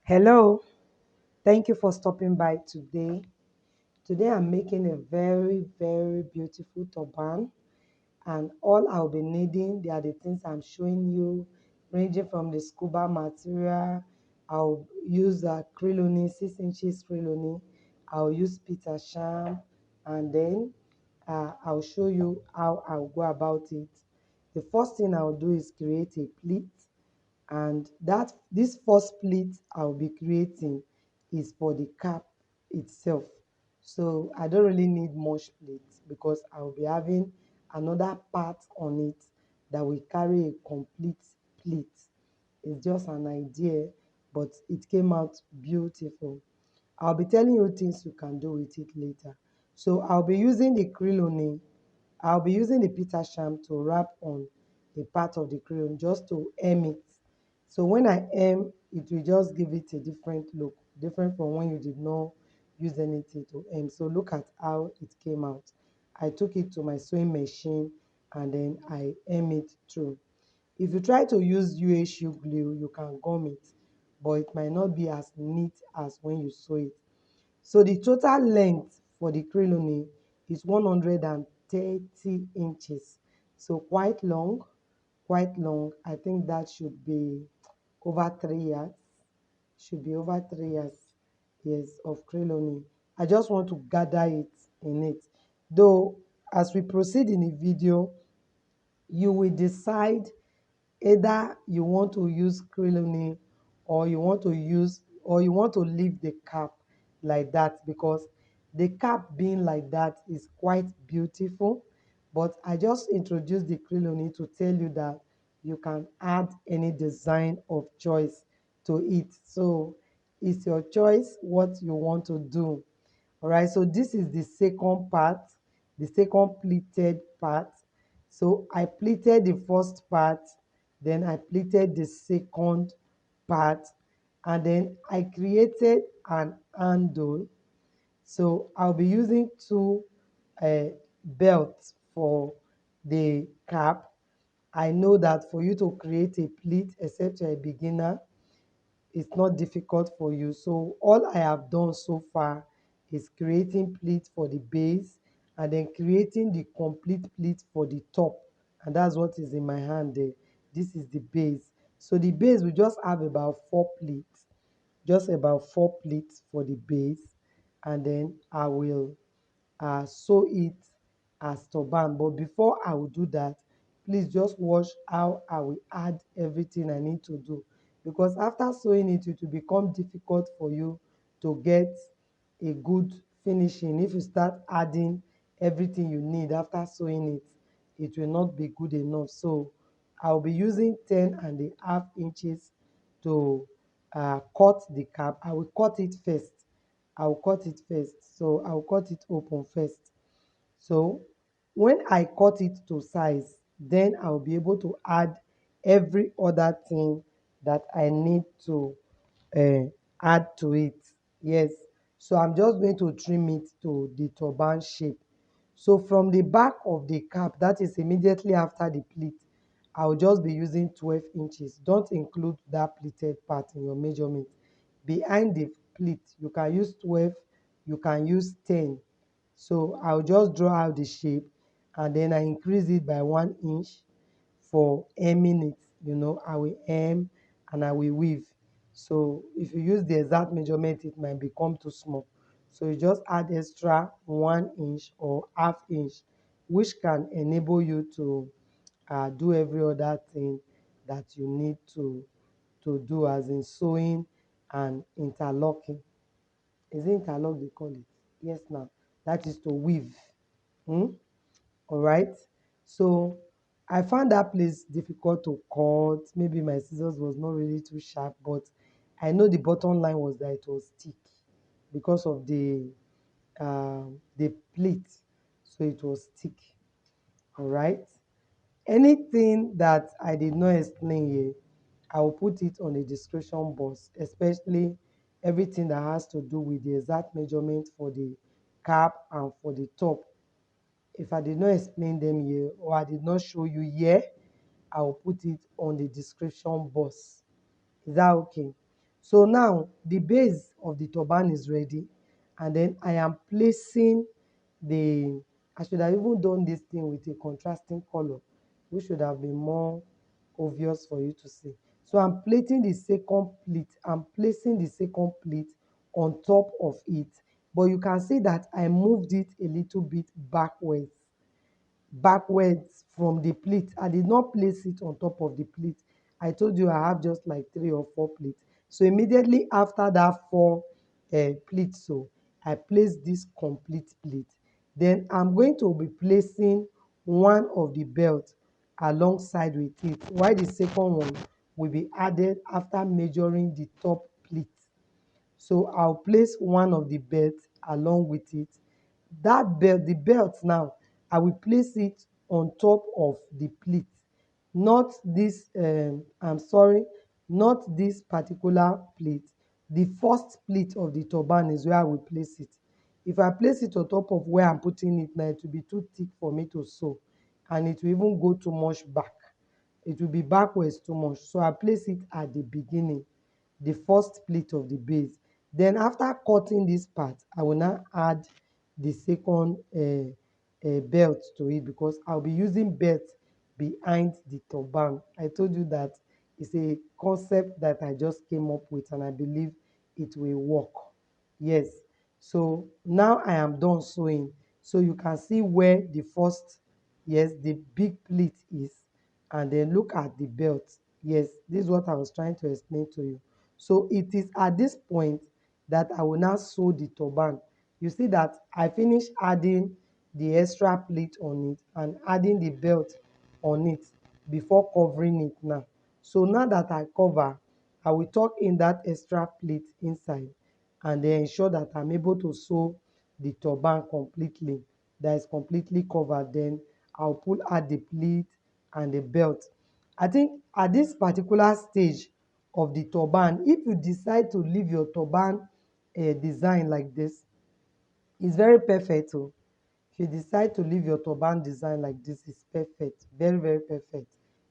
Hello, thank you for stopping by today. Today I'm making a very beautiful turban, and all I'll be needing, they are the things I'm showing you, ranging from the scuba material. I'll use a criloni, 6 inches criloni. I'll use Peter sham, and then I'll show you how I'll go about it. The first thing I'll do is create a pleat, and that this first pleat I'll be creating is for the cap itself. So I don't really need much pleats because I'll be having another part on it that will carry a complete pleat. It's just an idea, but it came out beautiful. I'll be telling you things you can do with it later. So I'll be using the criloni. I'll be using the Peter sham to wrap on a part of the crayon just to hem it. So when I hem, it will just give it a different look, different from when you did not use anything to hem. So look at how it came out. I took it to my sewing machine and then I hem it through. If you try to use UHU glue, you can gum it, but it might not be as neat as when you sew it. So the total length for the criloni is 130 inches. So quite long, quite long. I think that should be over 3 years. Should be over 3 years, yes, of criloni. I just want to gather it in it. Though, as we proceed in the video, you will decide either you want to use criloni or you want to leave the cap like that, because the cap being like that is quite beautiful. But I just introduced the criloni to tell you that you can add any design of choice to it. So it's your choice what you want to do. All right, so this is the second part, the second pleated part. So I pleated the first part, then I pleated the second part, and then I created an handle. So I'll be using two belts for the cap. I know that for you to create a pleat, except you're a beginner, it's not difficult for you. So all I have done so far is creating pleat for the base and then creating the complete pleat for the top. And that's what is in my hand there. This is the base. So the base will just have about 4 pleats, just about 4 pleats for the base. And then I will sew it as turban. But before I will do that, please just watch how I will add everything I need to do, because after sewing it, it will become difficult for you to get a good finishing. If you start adding everything you need after sewing it, it will not be good enough. So I'll be using 10.5 inches to cut the cap. I will cut it first. I will cut it first. So I'll cut it open first. So when I cut it to size, then I'll be able to add every other thing that I need to uh, add to it. Yes. So I'm just going to trim it to the turban shape. So from the back of the cap, that is immediately after the pleat, I'll just be using 12 inches. Don't include that pleated part in your measurement. Behind the pleat, you can use 12, you can use 10. So I'll just draw out the shape and then I increase it by 1 inch for hemming it. I will hem and I will weave. So if you use the exact measurement, it might become too small. So you just add extra 1 inch or half inch, which can enable you to do every other thing that you need to do, as in sewing and interlocking. Is it interlock they call it? Yes, now. That is to weave. Hmm? All right. So I found that place difficult to cut. Maybe my scissors was not really too sharp, but I know the bottom line was that it was thick because of the pleat. So it was thick. All right. Anything that I did not explain here, I will put it on the description box, especially everything that has to do with the exact measurement for the cap and for the top. If I did not explain them here or I did not show you here, I will put it on the description box. Is that okay? So now the base of the turban is ready, and then I am placing the, I should have even done this thing with a contrasting color, which should have been more obvious for you to see. So I'm plating the second pleat, I'm placing the second pleat on top of it, but you can see that I moved it a little bit backwards from the pleat. I did not place it on top of the pleat. I told you I have just like 3 or 4 pleats. So immediately after that 4 pleats, so I place this complete pleat. Then I'm going to be placing one of the belt alongside with it, while the second one will be added after measuring the top pleat. So I'll place one of the belts along with it. That belt, the belt now, I will place it on top of the pleat, not this, I'm sorry, not this particular pleat. The first pleat of the turban is where I will place it. If I place it on top of where I'm putting it now, it will be too thick for me to sew, and it will even go too much back. It will be backwards too much. So I place it at the beginning, the first pleat of the base. Then after cutting this part, I will now add the second belt to it, because I'll be using belt behind the turban. I told you that it's a concept that I just came up with, and I believe it will work. Yes. So now I am done sewing. So you can see where the first, yes, the big pleat is, and then look at the belt. Yes, this is what I was trying to explain to you. So it is at this point that I will now sew the turban. You see that I finished adding the extra pleat on it and adding the belt on it before covering it now. So now that I cover, I will tuck in that extra pleat inside, and then ensure that I'm able to sew the turban completely, that is completely covered. Then I'll pull out the pleat and the belt. I think at this particular stage of the turban, if you decide to leave your turban design like this, it's very perfect. Oh. If you decide to leave your turban design like this, it's perfect. Very, very perfect.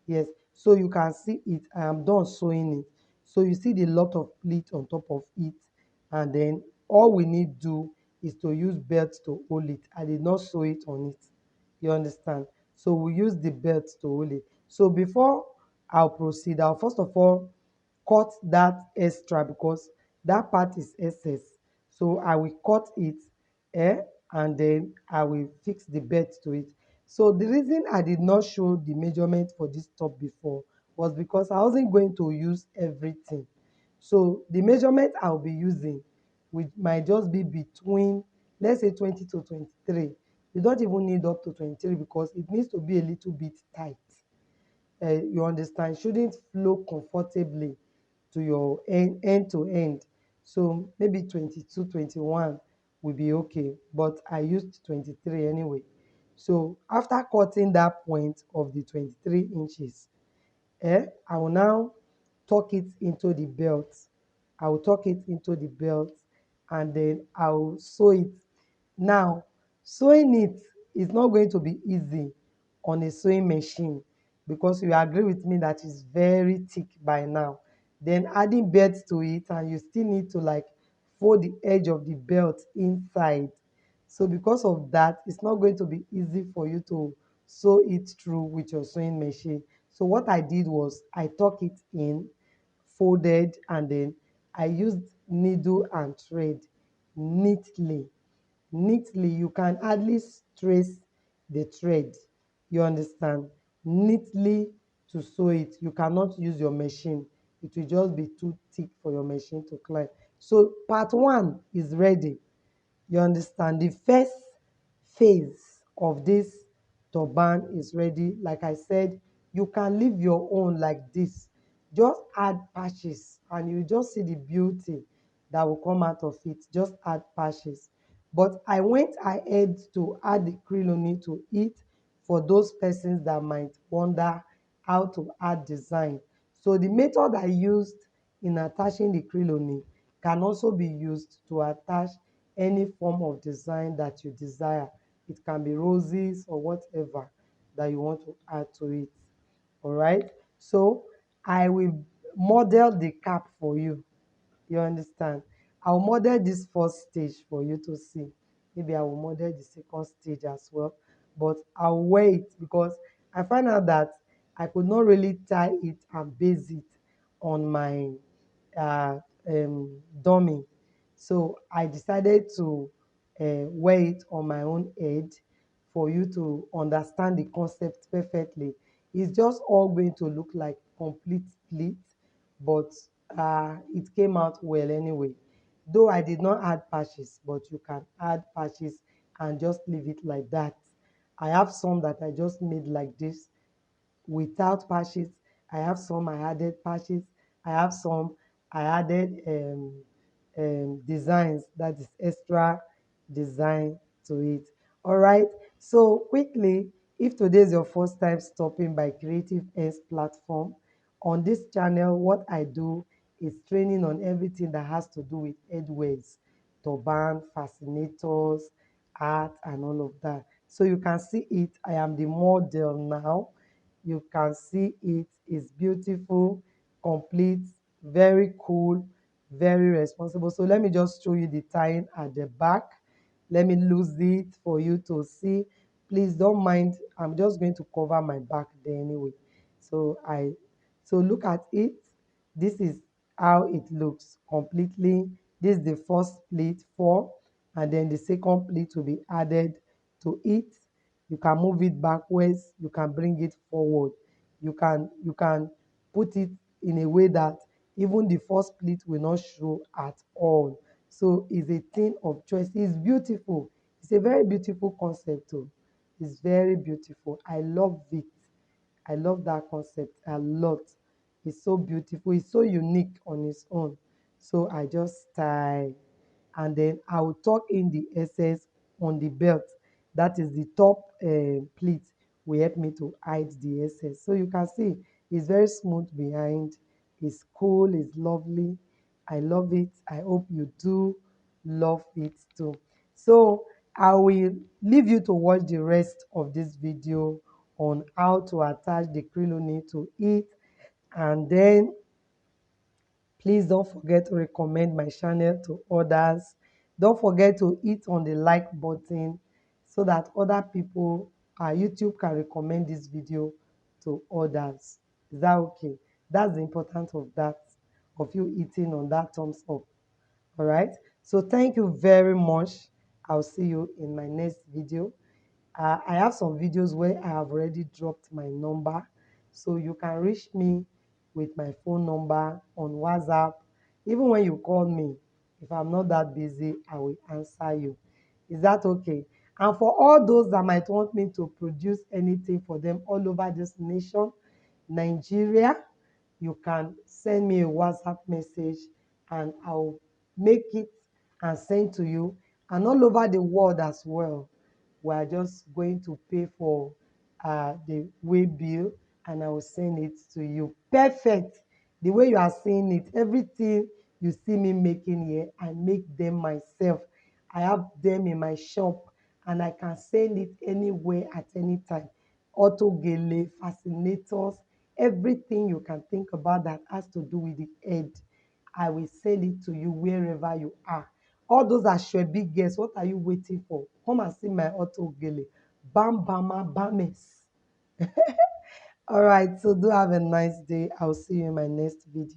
Yes. So you can see it. I am done sewing it. So you see the lot of pleat on top of it. And then all we need do is to use belt to hold it. I did not sew it on it. You understand? So we use the belt to hold it. So before I'll proceed, I'll first of all cut that extra, because that part is excess. So I will cut it, eh, and then I will fix the belt to it. So the reason I did not show the measurement for this top before was because I wasn't going to use everything. So the measurement I'll be using might just be between, let's say, 20 to 23. You don't even need up to 23, because it needs to be a little bit tight. You understand? It shouldn't flow comfortably to your end to end. So maybe 22, 21 will be okay, but I used 23 anyway. So after cutting that point of the 23 inches, I will now tuck it into the belt. I will tuck it into the belt, and then I will sew it. Now, sewing it is not going to be easy on a sewing machine, because you agree with me that it's very thick by now. Then adding belt to it, and you still need to like fold the edge of the belt inside. So because of that, it's not going to be easy for you to sew it through with your sewing machine. So what I did was I tuck it in, folded, and then I used needle and thread neatly. Neatly, you can hardly trace the thread. You understand? Neatly to sew it. You cannot use your machine. It will just be too thick for your machine to climb. So part one is ready. You understand? The first phase of this turban is ready. Like I said, you can leave your own like this. Just add patches, and you just see the beauty that will come out of it. Just add patches. But I went ahead to add the crilony to it for those persons that might wonder how to add design. So the method I used in attaching the crilony can also be used to attach any form of design that you desire. It can be roses or whatever that you want to add to it. All right. So I will model the cap for you. You understand? I'll model this first stage for you to see. Maybe I will model the second stage as well. But I'll wait because I find out that I could not really tie it and base it on my uh, dummy. So I decided to wear it on my own head for you to understand the concept perfectly. It's just all going to look like complete pleat, but it came out well anyway. Though I did not add patches, but you can add patches and just leave it like that. I have some that I just made like this without patches. I have some I added patches. I have some I added designs, that is extra design to it. All right. So quickly, if today is your first time stopping by Creative Ends platform, on this channel, what I do is training on everything that has to do with headwears, turban, fascinators, art, and all of that. So you can see it. I am the model now. You can see it is beautiful, complete, very cool, very responsible. So let me just show you the tying at the back. Let me lose it for you to see. Please don't mind. I'm just going to cover my back there anyway. So so look at it. This is how it looks completely. This is the first pleat four, and then the second pleat will be added to it. You can move it backwards, you can bring it forward, you can put it in a way that even the first pleat will not show at all. So it's a thing of choice. It's beautiful. It's a very beautiful concept too. It's very beautiful. I love it. I love that concept a lot. It's so beautiful. It's so unique on its own. So I just tie, and then I will tuck in the excess on the belt. That is the top pleat will help me to hide the excess. So you can see it's very smooth behind. It's cool. It's lovely. I love it. I hope you do love it too. So I will leave you to watch the rest of this video on how to attach the crinoline to it, and then please don't forget to recommend my channel to others. Don't forget to hit on the like button so that other people, YouTube can recommend this video to others. Is that okay? That's the importance of that, of you hitting on that thumbs up. All right. So thank you very much. I'll see you in my next video. I have some videos where I have already dropped my number, so you can reach me with my phone number on WhatsApp. Even when you call me, if I'm not that busy, I will answer you. Is that okay? And for all those that might want me to produce anything for them all over this nation, Nigeria, you can send me a WhatsApp message and I'll make it and send to you, and all over the world as well. We are just going to pay for the way bill, and I will send it to you. Perfect. The way you are seeing it, everything you see me making here, I make them myself. I have them in my shop, and I can send it anywhere at any time. Auto gele, fascinators, everything you can think about that has to do with the head, I will send it to you wherever you are. All those are big girls. What are you waiting for? Come and see my auto gele. Bam bama bames. All right. So do have a nice day. I'll see you in my next video.